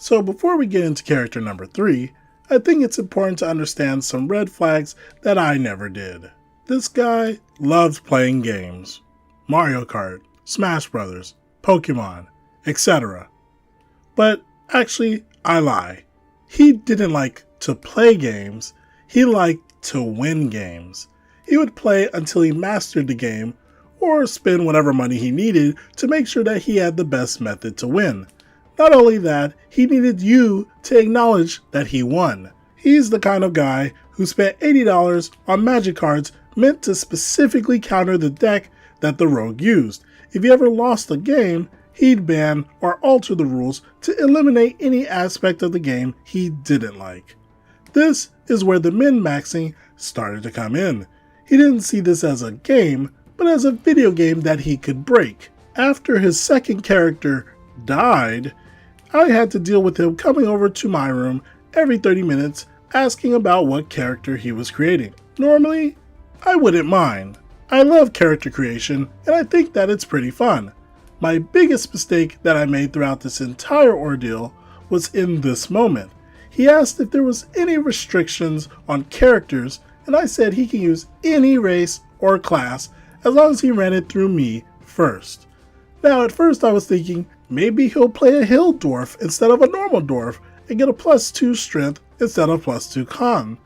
So before we get into character number 3, I think it's important to understand some red flags that I never did. This guy loved playing games. Mario Kart, Smash Brothers, Pokemon, etc. But actually, I lie. He didn't like to play games, he liked to win games. He would play until he mastered the game, or spend whatever money he needed to make sure that he had the best method to win. Not only that, he needed you to acknowledge that he won. He's the kind of guy who spent $80 on magic cards meant to specifically counter the deck that the rogue used. If he ever lost a game, he'd ban or alter the rules to eliminate any aspect of the game he didn't like. This is where the min-maxing started to come in. He didn't see this as a game, but as a video game that he could break. After his second character died, I had to deal with him coming over to my room every 30 minutes asking about what character he was creating. Normally, I wouldn't mind. I love character creation and I think that it's pretty fun. My biggest mistake that I made throughout this entire ordeal was in this moment. He asked if there was any restrictions on characters and I said he can use any race or class as long as he ran it through me first. Now at first I was thinking maybe he'll play a hill dwarf instead of a normal dwarf and get a +2 strength instead of +2 con.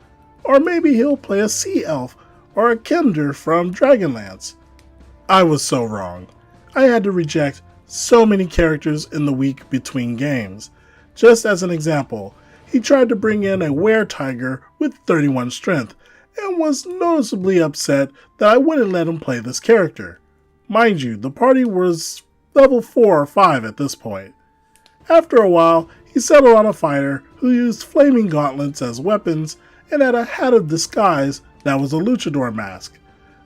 Or maybe he'll play a sea elf or a kender from Dragonlance. I was so wrong. I had to reject so many characters in the week between games. Just as an example, he tried to bring in a were-tiger with 31 strength and was noticeably upset that I wouldn't let him play this character. Mind you, the party was level 4 or 5 at this point. After a while, he settled on a fighter who used flaming gauntlets as weapons and had a hat of disguise that was a luchador mask.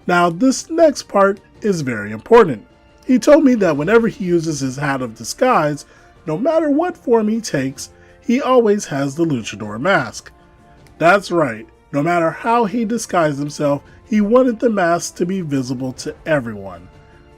Now this next part is very important. He told me that whenever he uses his hat of disguise, no matter what form he takes, he always has the luchador mask. That's right. No matter how he disguised himself, he wanted the mask to be visible to everyone.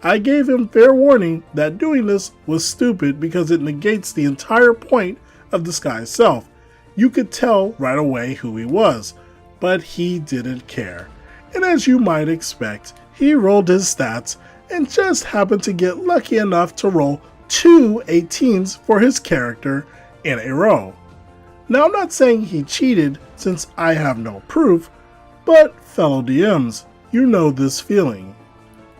I gave him fair warning that doing this was stupid because it negates the entire point of disguise self. You could tell right away who he was, but he didn't care. And as you might expect, he rolled his stats and just happened to get lucky enough to roll 2 18s for his character in a row. Now I'm not saying he cheated since I have no proof, but fellow DMs, you know this feeling.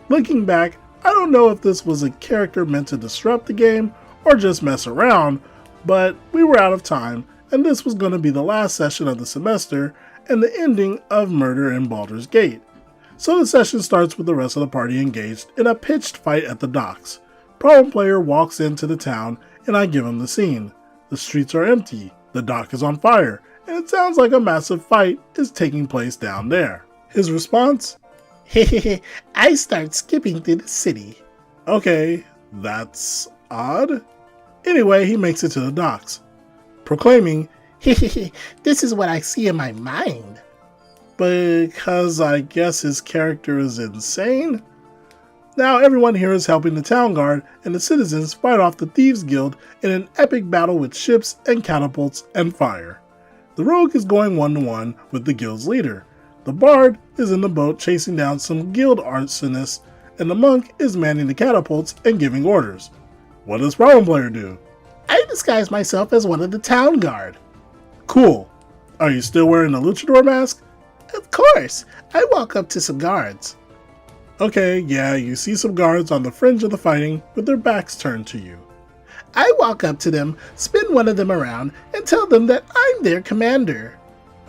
Looking back, I don't know if this was a character meant to disrupt the game or just mess around, but we were out of time and this was going to be the last session of the semester and the ending of Murder in Baldur's Gate. So the session starts with the rest of the party engaged in a pitched fight at the docks. Problem player walks into the town and I give him the scene. The streets are empty, the dock is on fire, and it sounds like a massive fight is taking place down there. His response? Hehehe, I start skipping through the city. Okay, that's odd. Anyway, he makes it to the docks, proclaiming, Hehehe, this is what I see in my mind. Because I guess his character is insane? Now everyone here is helping the town guard and the citizens fight off the Thieves Guild in an epic battle with ships and catapults and fire. The rogue is going 1-to-1 with the guild's leader. The bard is in the boat chasing down some guild arsonists, and the monk is manning the catapults and giving orders. What does problem player do? I disguise myself as one of the town guard. Cool. Are you still wearing the luchador mask? Of course. I walk up to some guards. Okay, yeah, you see some guards on the fringe of the fighting with their backs turned to you. I walk up to them, spin one of them around, and tell them that I'm their commander.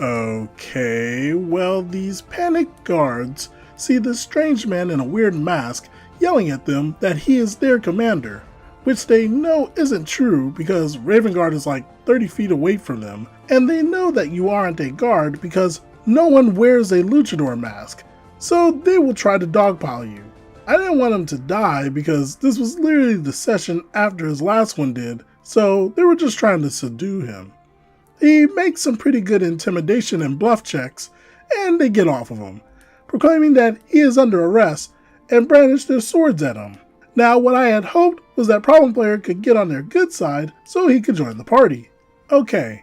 Okay, well, these panicked guards see this strange man in a weird mask yelling at them that he is their commander, which they know isn't true because Ravenguard is like 30 feet away from them, and they know that you aren't a guard because no one wears a luchador mask, so they will try to dogpile you. I didn't want him to die because this was literally the session after his last one did, so they were just trying to subdue him. He makes some pretty good intimidation and bluff checks, and they get off of him, proclaiming that he is under arrest and brandish their swords at him. Now what I had hoped was that problem player could get on their good side so he could join the party. Okay,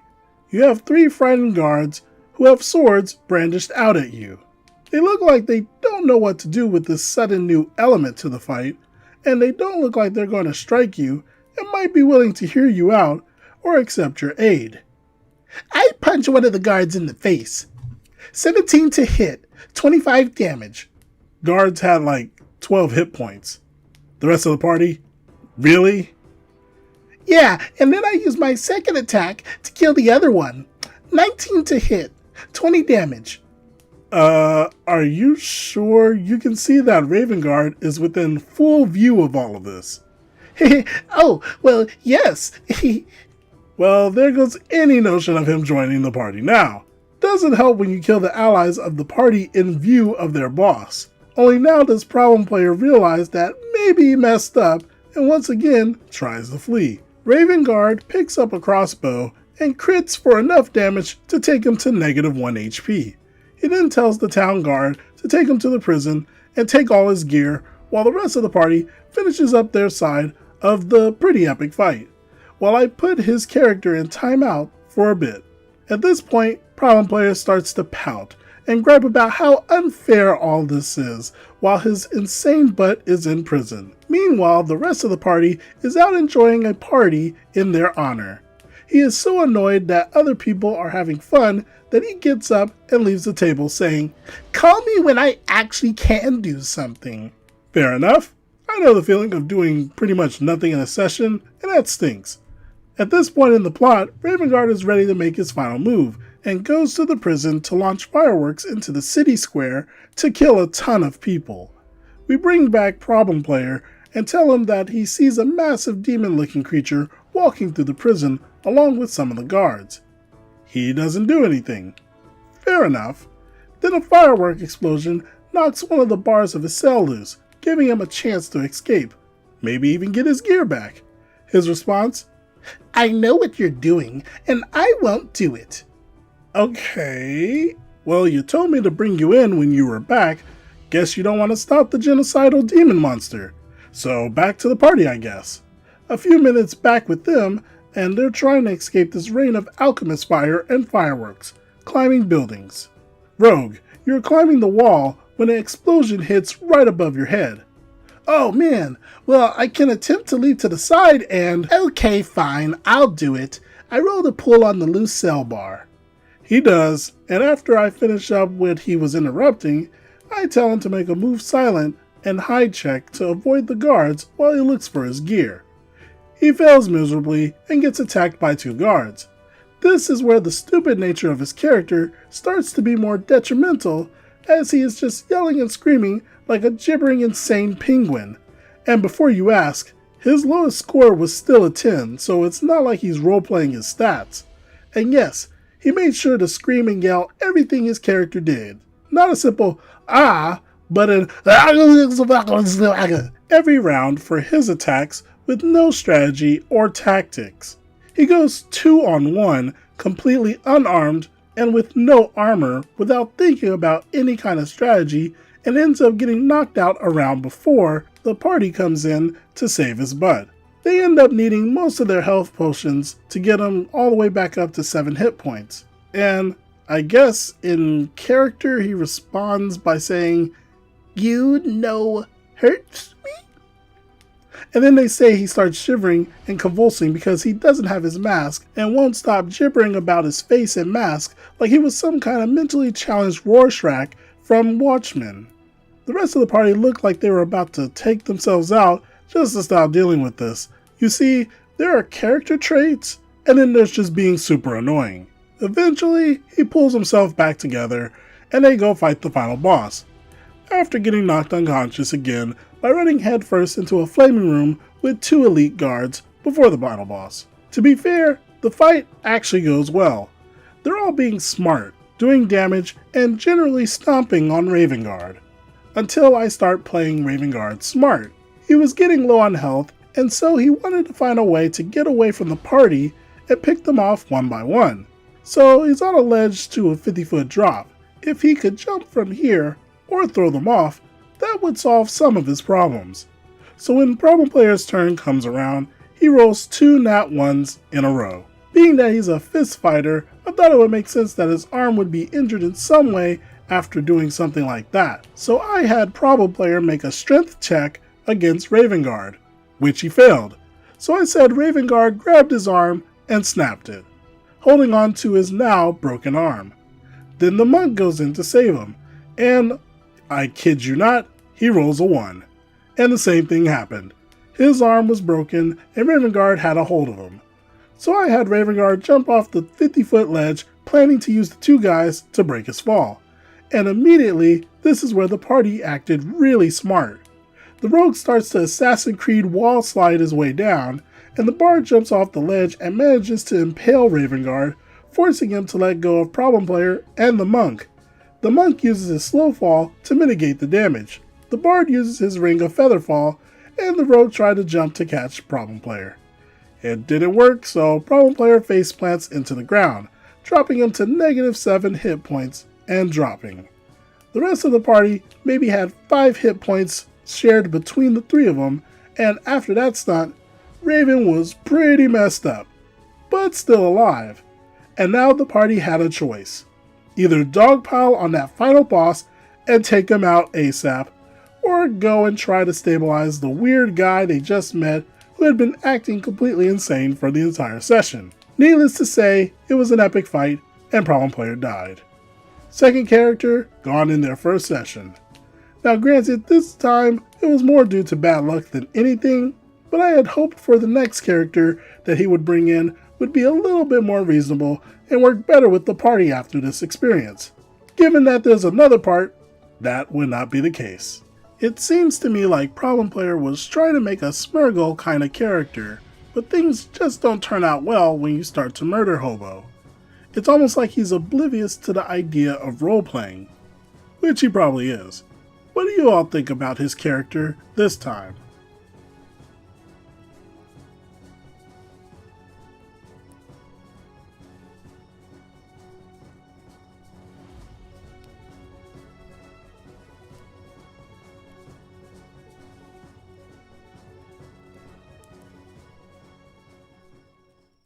you have 3 frightened guards who have swords brandished out at you. They look like they don't know what to do with this sudden new element to the fight, and they don't look like they're going to strike you and might be willing to hear you out or accept your aid. I punch one of the guards in the face. 17 to hit, 25 damage. Guards had like 12 hit points. The rest of the party? Really? Yeah, and then I use my second attack to kill the other one. 19 to hit, 20 damage. Are you sure? You can see that Raven Guard is within full view of all of this. Oh, well, yes. Well, there goes any notion of him joining the party now. Doesn't help when you kill the allies of the party in view of their boss. Only now does Problem Player realize that maybe he messed up and once again tries to flee. Raven Guard picks up a crossbow and crits for enough damage to take him to -1 HP. He then tells the town guard to take him to the prison and take all his gear while the rest of the party finishes up their side of the pretty epic fight, while I put his character in timeout for a bit. At this point, Problem Player starts to pout and gripe about how unfair all this is while his insane butt is in prison. Meanwhile, the rest of the party is out enjoying a party in their honor. He is so annoyed that other people are having fun that he gets up and leaves the table saying, "Call me when I actually can do something." Fair enough. I know the feeling of doing pretty much nothing in a session, and that stinks. At this point in the plot, Raven Guard is ready to make his final move and goes to the prison to launch fireworks into the city square to kill a ton of people. We bring back Problem Player and tell him that he sees a massive demon-looking creature walking through the prison along with some of the guards. He doesn't do anything. Fair enough. Then a firework explosion knocks one of the bars of his cell loose, giving him a chance to escape, maybe even get his gear back. His response? "I know what you're doing, and I won't do it." Okay. Well, you told me to bring you in when you were back. Guess you don't want to stop the genocidal demon monster. So back to the party, I guess. A few minutes back with them, and they're trying to escape this rain of alchemist fire and fireworks, climbing buildings. Rogue, you're climbing the wall when an explosion hits right above your head. Oh man, well, I can attempt to leap to the side and... Okay, fine, I'll do it. I rolled a pull on the loose cell bar. He does, and after I finish up what he was interrupting, I tell him to make a move silent and hide check to avoid the guards while he looks for his gear. He fails miserably and gets attacked by 2 guards. This is where the stupid nature of his character starts to be more detrimental, as he is just yelling and screaming like a gibbering insane penguin. And before you ask, his lowest score was still a 10, so it's not like he's role-playing his stats. And yes, he made sure to scream and yell everything his character did. Not a simple "ah", but an every round for his attacks with no strategy or tactics. He goes 2-on-1, completely unarmed and with no armor without thinking about any kind of strategy, and ends up getting knocked out a round before the party comes in to save his butt. They end up needing most of their health potions to get him all the way back up to 7 hit points. And I guess in character he responds by saying, "You know hurts me?" And then they say he starts shivering and convulsing because he doesn't have his mask and won't stop gibbering about his face and mask like he was some kind of mentally challenged Rorschach from Watchmen. The rest of the party looked like they were about to take themselves out just to stop dealing with this. You see, there are character traits, and then there's just being super annoying. Eventually, he pulls himself back together, and they go fight the final boss, after getting knocked unconscious again by running headfirst into a flaming room with 2 elite guards before the final boss. To be fair, the fight actually goes well. They're all being smart, doing damage, and generally stomping on Raven Guard. Until I start playing Raven Guard smart. He was getting low on health, and so he wanted to find a way to get away from the party and pick them off one by one. So he's on a ledge to a 50-foot drop. If he could jump from here, or throw them off, that would solve some of his problems. So when Problem Player's turn comes around, he rolls 2 nat 1s in a row. Being that he's a fist fighter, I thought it would make sense that his arm would be injured in some way after doing something like that. So I had Problem Player make a strength check against Ravengard, which he failed. So I said Ravengard grabbed his arm and snapped it, holding on to his now broken arm. Then the monk goes in to save him, and, I kid you not, he rolls a 1. And the same thing happened. His arm was broken and Ravengard had a hold of him. So I had Ravengard jump off the 50-foot ledge, planning to use the two guys to break his fall. And immediately, this is where the party acted really smart. The rogue starts to Assassin's Creed wall slide his way down, and the bard jumps off the ledge and manages to impale Ravengard, forcing him to let go of Problem Player and the monk. The monk uses his slow fall to mitigate the damage. The bard uses his ring of feather fall, and the rogue tried to jump to catch Problem Player. It didn't work, so Problem Player face plants into the ground, dropping him to -7 hit points and dropping. The rest of the party maybe had 5 hit points shared between the 3 of them, and after that stunt, Raven was pretty messed up, but still alive. And now the party had a choice. Either dogpile on that final boss and take him out ASAP, or go and try to stabilize the weird guy they just met who had been acting completely insane for the entire session. Needless to say, it was an epic fight, and Problem Player died. Second character, gone in their first session. Now granted, this time it was more due to bad luck than anything, but I had hoped for the next character that he would bring in would be a little bit more reasonable and work better with the party after this experience. Given that there's another part, that would not be the case. It seems to me like Problem Player was trying to make a Smurgle kind of character, but things just don't turn out well when you start to murder Hobo. It's almost like he's oblivious to the idea of role-playing, which he probably is. What do you all think about his character this time?